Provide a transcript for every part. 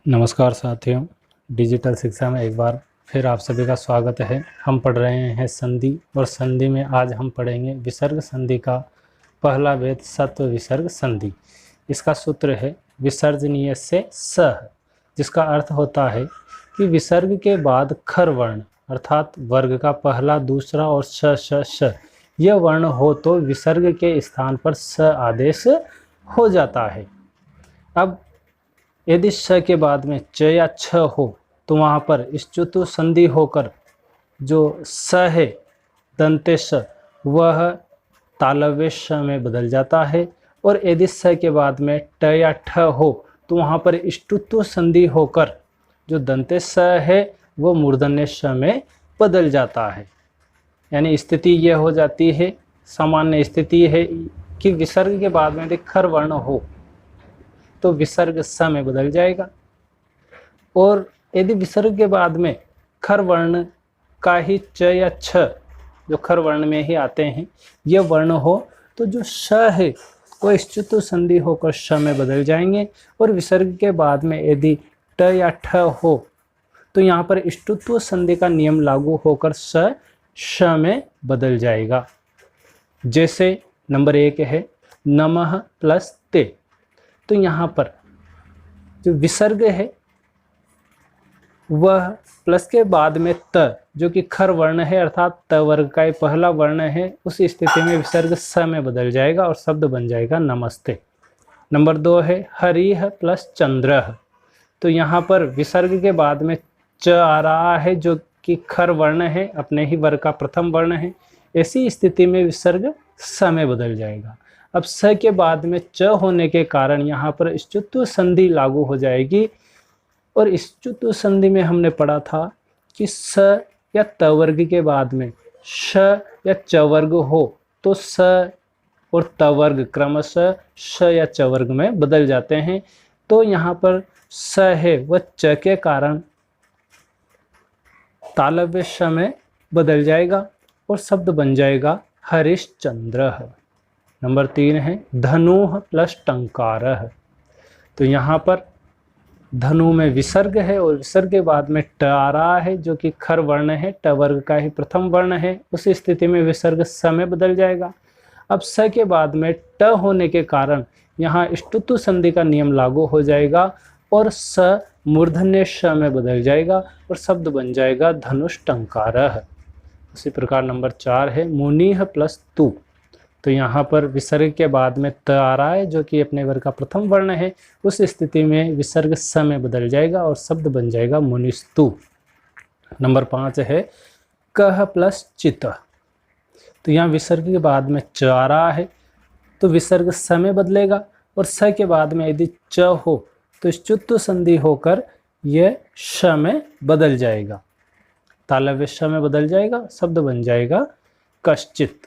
नमस्कार साथियों, डिजिटल शिक्षा में एक बार फिर आप सभी का स्वागत है। हम पढ़ रहे हैं संधि और संधि में आज हम पढ़ेंगे विसर्ग संधि का पहला भेद सत्व विसर्ग संधि। इसका सूत्र है विसर्जनीय से सह, जिसका अर्थ होता है कि विसर्ग के बाद खर वर्ण अर्थात वर्ग का पहला, दूसरा और श यह वर्ण हो तो विसर्ग के स्थान पर स आदेश हो जाता है। अब यदि श के बाद में च या छ हो तो वहाँ पर स्तुतु संधि होकर जो स है दंते स वह तालव्य श में बदल जाता है, और यदि स के बाद में ट या ठ हो तो वहाँ पर स्तुतु संधि होकर जो दंते स है वो मूर्धन्य श में बदल जाता है। यानी स्थिति यह हो जाती है, सामान्य स्थिति है कि विसर्ग के बाद में यदि खर वर्ण हो तो विसर्ग स में बदल जाएगा, और यदि विसर्ग के बाद में खर वर्ण का ही च या छ जो खर वर्ण में ही आते हैं यह वर्ण हो तो जो श है वो स्तुतु संधि होकर श में बदल जाएंगे, और विसर्ग के बाद में यदि ट या ठ हो तो यहाँ पर स्तुत्व संधि का नियम लागू होकर श में बदल जाएगा। जैसे नंबर 1 है नमः प्लस ते, तो यहाँ पर जो विसर्ग है वह प्लस के बाद में त जो कि खर वर्ण है अर्थात त वर्ग का पहला वर्ण है, उस स्थिति में विसर्ग स में बदल जाएगा और शब्द बन जाएगा नमस्ते। नंबर 2 है हरिः प्लस चंद्रः, तो यहाँ पर विसर्ग के बाद में च आ रहा है जो कि खर वर्ण है, अपने ही वर्ग का प्रथम वर्ण है। ऐसी स्थिति में विसर्ग स में बदल जाएगा। अब स के बाद में च होने के कारण यहाँ पर स्तुत्व संधि लागू हो जाएगी, और स्तुत्व संधि में हमने पढ़ा था कि स या त वर्ग के बाद में श या च वर्ग हो तो स और त वर्ग क्रमशः श या च वर्ग में बदल जाते हैं। तो यहाँ पर स है वह च के कारण तालव्य श में बदल जाएगा और शब्द बन जाएगा हरिश्चंद्रः। नंबर 3 है धनुः प्लस टंकारः, तो यहाँ पर धनु में विसर्ग है और विसर्ग के बाद में ट आ रहा है जो कि खर वर्ण है, ट वर्ग का ही प्रथम वर्ण है, उस स्थिति में विसर्ग स में बदल जाएगा। अब स के बाद में ट होने के कारण यहाँ स्तुतु संधि का नियम लागू हो जाएगा और स मूर्धन्य श में बदल जाएगा और शब्द बन जाएगा धनुष्टंकारः। उसी प्रकार नंबर 4 है मुनिः प्लस तु, तो यहाँ पर विसर्ग के बाद में त आ रहा है जो कि अपने वर्ग का प्रथम वर्ण है, उस स्थिति में विसर्ग स में बदल जाएगा और शब्द बन जाएगा मुनिस्तु। नंबर 5 है कः प्लस चितः, तो यहाँ विसर्ग के बाद में च आ रहा है तो विसर्ग स में बदलेगा, और स के बाद में यदि च हो तो स्तुत्व संधि होकर यह श में बदल जाएगा, तालव्य श में बदल जाएगा, शब्द बन जाएगा कश्चित।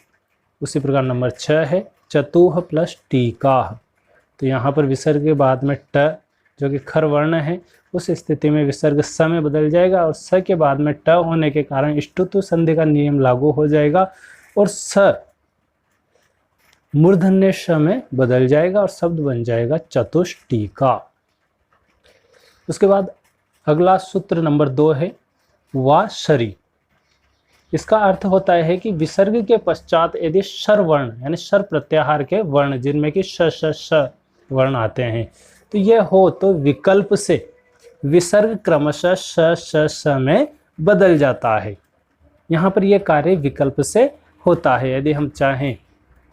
उसी प्रकार नंबर 6 है चतुः प्लस टीकाः, तो यहाँ पर विसर्ग के बाद में ट जो कि खर वर्ण है, उस स्थिति में विसर्ग स में बदल जाएगा और स के बाद में ट होने के कारण स्तुत्व संधि का नियम लागू हो जाएगा और स मूर्धन्य श में बदल जाएगा और शब्द बन जाएगा चतुष्टीका। उसके बाद अगला सूत्र नंबर 2 है वाशरी। इसका अर्थ होता है कि विसर्ग के पश्चात यदि शर वर्ण यानी शर प्रत्याहार के वर्ण जिनमें कि श वर्ण आते हैं तो यह हो तो विकल्प से विसर्ग क्रमशः श में बदल जाता है। यहाँ पर यह कार्य विकल्प से होता है। यदि हम चाहें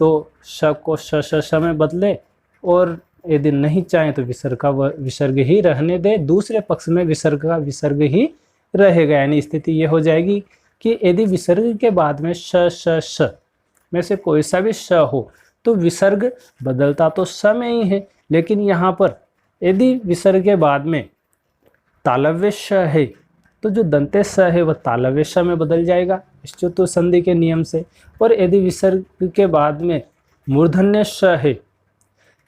तो श को श में बदले, और यदि नहीं चाहें तो विसर्ग का विसर्ग ही रहने दे, दूसरे पक्ष में विसर्ग का विसर्ग ही रहेगा। यानी स्थिति यह हो जाएगी कि यदि विसर्ग के बाद में श में से कोई सा भी श हो तो विसर्ग बदलता तो स में ही है, लेकिन यहाँ पर यदि विसर्ग के बाद में तालव्य श है तो जो दंते स है वह तालव्य श में बदल जाएगा स्तुत्व संधि के नियम से, और यदि विसर्ग के बाद में मूर्धन्य श है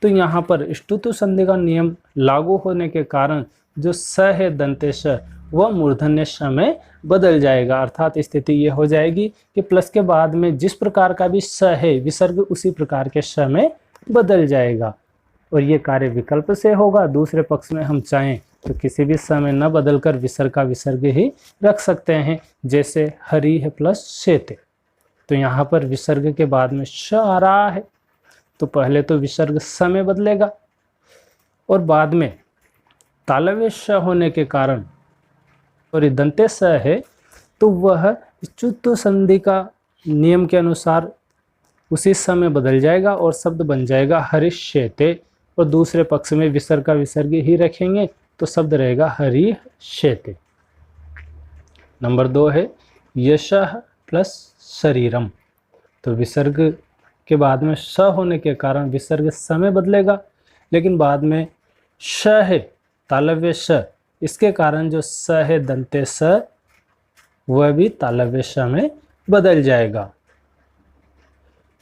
तो यहाँ पर स्तुत्व संधि का नियम लागू होने के कारण जो स है दंते श वह मूर्धन्य श में बदल जाएगा। अर्थात स्थिति यह हो जाएगी कि प्लस के बाद में जिस प्रकार का भी स है विसर्ग उसी प्रकार के श में बदल जाएगा, और ये कार्य विकल्प से होगा। दूसरे पक्ष में हम चाहें तो किसी भी स में न बदलकर विसर्ग का विसर्ग ही रख सकते हैं। जैसे हरिह प्लस शेते, तो यहाँ पर विसर्ग के बाद में श आ रहा है, तो पहले तो विसर्ग स में बदलेगा और बाद में तालव्य श होने के कारण और दंते स है, तो वह च्युत संधि का नियम के अनुसार उसी समय बदल जाएगा और शब्द बन जाएगा हरिष्यते, और दूसरे पक्ष में विसर्ग का विसर्ग ही रखेंगे तो शब्द रहेगा हरिष्यते। नंबर 2 है यशः प्लस शरीरम, तो विसर्ग के बाद में श होने के कारण विसर्ग स में बदलेगा, लेकिन बाद में श है तालव्य श, इसके कारण जो स है दंते स वह भी तालव्य श में बदल जाएगा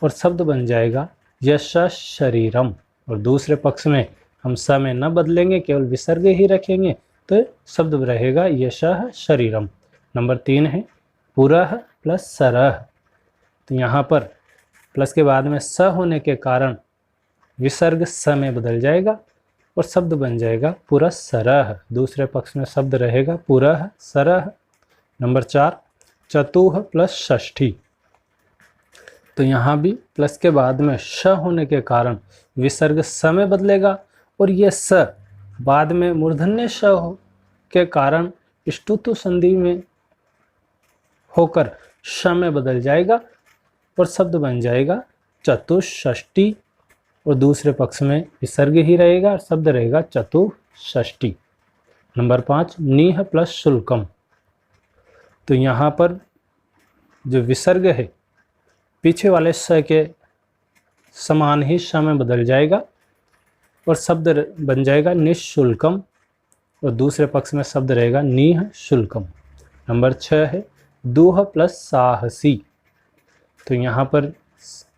और शब्द बन जाएगा यश शरीरम। और दूसरे पक्ष में हम स में न बदलेंगे, केवल विसर्ग ही रखेंगे, तो शब्द रहेगा यश शरीरम। नंबर 3 है पुरः प्लस सरह, तो यहाँ पर प्लस के बाद में स होने के कारण विसर्ग स में बदल जाएगा और शब्द बन जाएगा पुरस्सरः। दूसरे पक्ष में शब्द रहेगा पुरः सरह। नंबर 4 चतुः प्लस षष्ठी, तो यहाँ भी प्लस के बाद में श होने के कारण विसर्ग स में बदलेगा और ये स बाद में मूर्धन्य श के कारण ष्टुतु संधि में होकर श में बदल जाएगा और शब्द बन जाएगा चतुष्षष्ठी, और दूसरे पक्ष में विसर्ग ही रहेगा और शब्द रहेगा चतुष्षष्ठी। नंबर 5 नीह प्लस शुल्कम, तो यहाँ पर जो विसर्ग है पीछे वाले स के समान ही श में बदल जाएगा और शब्द बन जाएगा निःशुल्कम, और दूसरे पक्ष में शब्द रहेगा नीह शुल्कम। नंबर 6 है दुह प्लस साहसी, तो यहाँ पर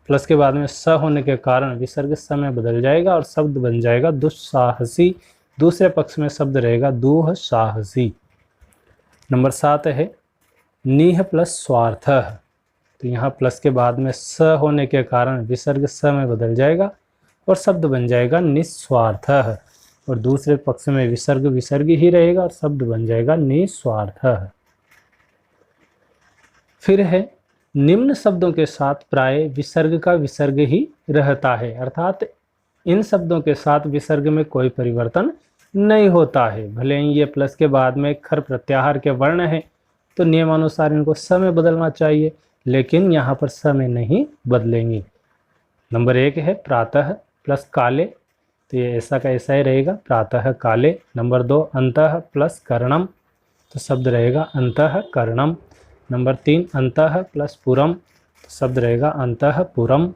प्लस के बाद में स होने के कारण विसर्ग स में बदल जाएगा और शब्द बन जाएगा दुस्साहसी, दूसरे पक्ष में शब्द रहेगा दुह साहसी। नंबर 7 है नीह प्लस स्वार्थः, तो यहाँ प्लस के बाद में स होने के कारण विसर्ग स में बदल जाएगा और शब्द बन जाएगा निस्वार्थः, और दूसरे पक्ष में विसर्ग विसर्ग ही रहेगा और शब्द बन जाएगा निस्वार्थः। फिर है निम्न शब्दों के साथ प्राय विसर्ग का विसर्ग ही रहता है, अर्थात इन शब्दों के साथ विसर्ग में कोई परिवर्तन नहीं होता है। भले ही ये प्लस के बाद में खर प्रत्याहार के वर्ण है तो नियमानुसार इनको स में बदलना चाहिए, लेकिन यहाँ पर स में नहीं बदलेंगे। नंबर 1 है प्रातः प्लस काले, तो ये ऐसा का ऐसा ही रहेगा प्रातः काले। नंबर 2 अंतः प्लस कर्णम, तो शब्द रहेगा अंतः कर्णम। नंबर 3 अंतः प्लस पुरम, तो शब्द रहेगा अंतः पुरम।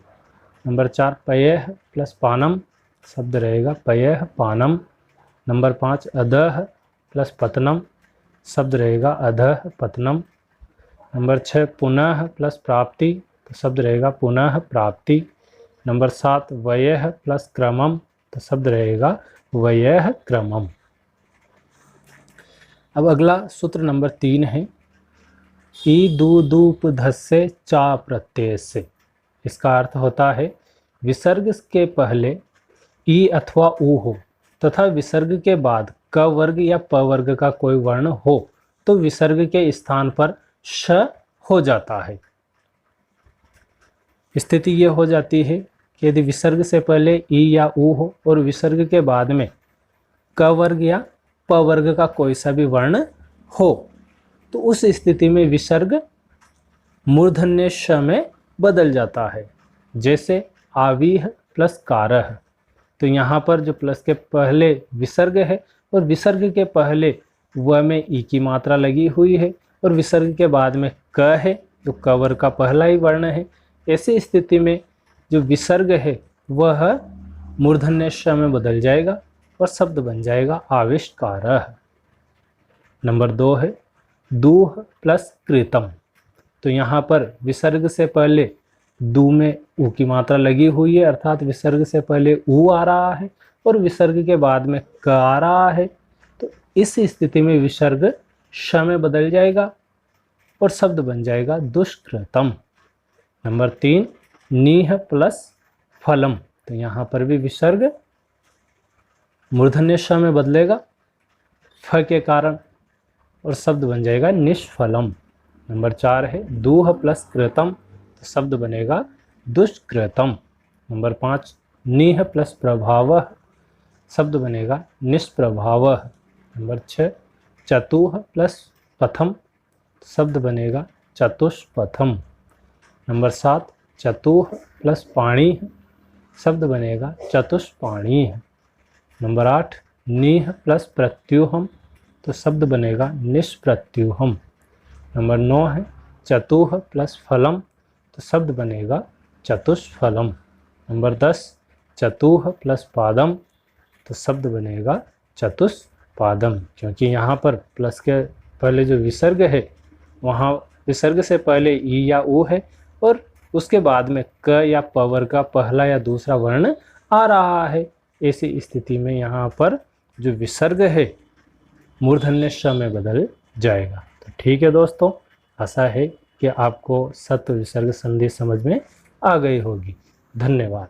नंबर 4 पयः प्लस पानम, शब्द रहेगा पयः पानम। नंबर 5 अधः प्लस पतनम, शब्द रहेगा अधः पतनम। नंबर 6 पुनः प्लस प्राप्ति, तो शब्द रहेगा पुनः प्राप्ति। नंबर 7 वयः प्लस क्रमम, तो शब्द रहेगा वयः क्रमम। अब अगला सूत्र नंबर 3 है ई दू दूप धस्से चा प्रत्यय से। इसका अर्थ होता है विसर्ग के पहले ई अथवा ऊ हो तथा विसर्ग के बाद क वर्ग या प वर्ग का कोई वर्ण हो तो विसर्ग के स्थान पर श हो जाता है। स्थिति ये हो जाती है कि यदि विसर्ग से पहले ई या ऊ हो और विसर्ग के बाद में क वर्ग या प वर्ग का कोई सा भी वर्ण हो तो उस स्थिति में विसर्ग मूर्धन्य श में बदल जाता है। जैसे आवीह प्लस कारह, तो यहाँ पर जो प्लस के पहले विसर्ग है और विसर्ग के पहले वह में ई की मात्रा लगी हुई है और विसर्ग के बाद में क है तो क वर्ग का पहला ही वर्ण है। ऐसी स्थिति में जो विसर्ग है वह मूर्धन्य श में बदल जाएगा और शब्द बन जाएगा आविष्कारः। नंबर 2 है दूह प्लस कृतम, तो यहाँ पर विसर्ग से पहले दू में ऊ की मात्रा लगी हुई है, अर्थात विसर्ग से पहले ऊ आ रहा है और विसर्ग के बाद में क आ रहा है, तो इस स्थिति में विसर्ग श में बदल जाएगा और शब्द बन जाएगा दुष्कृतम। नंबर 3 नीह प्लस फलम, तो यहाँ पर भी विसर्ग मूर्धन्य श में बदलेगा फ के कारण और शब्द बन जाएगा निष्फलम। नंबर 4 है दूह प्लस कृतम, तो शब्द बनेगा दुष्कृतम। नंबर 5 नीह प्लस प्रभावः, शब्द बनेगा निष्प्रभावः। नंबर 6 चतुः प्लस पथम, शब्द बनेगा चतुष्पथम। नंबर 7 चतुः प्लस पाणी, शब्द बनेगा चतुष्पाणी। नंबर 8 नीह प्लस प्रत्यूहम, तो शब्द बनेगा निष्प्रत्यूहम। नंबर 9 है चतुः प्लस फलम, तो शब्द बनेगा चतुष्फलम। नंबर 10 चतुः प्लस पादम, तो शब्द बनेगा चतुष्पादम। क्योंकि यहाँ पर प्लस के पहले जो विसर्ग है वहाँ विसर्ग से पहले ई या ऊ है और उसके बाद में क या प वर्ग का पहला या दूसरा वर्ण आ रहा है। ऐसी स्थिति में यहाँ पर जो विसर्ग है मूर्धन्य श में बदल जाएगा। तो ठीक है दोस्तों, आशा है कि आपको सत्व विसर्ग संधि समझ में आ गई होगी। धन्यवाद।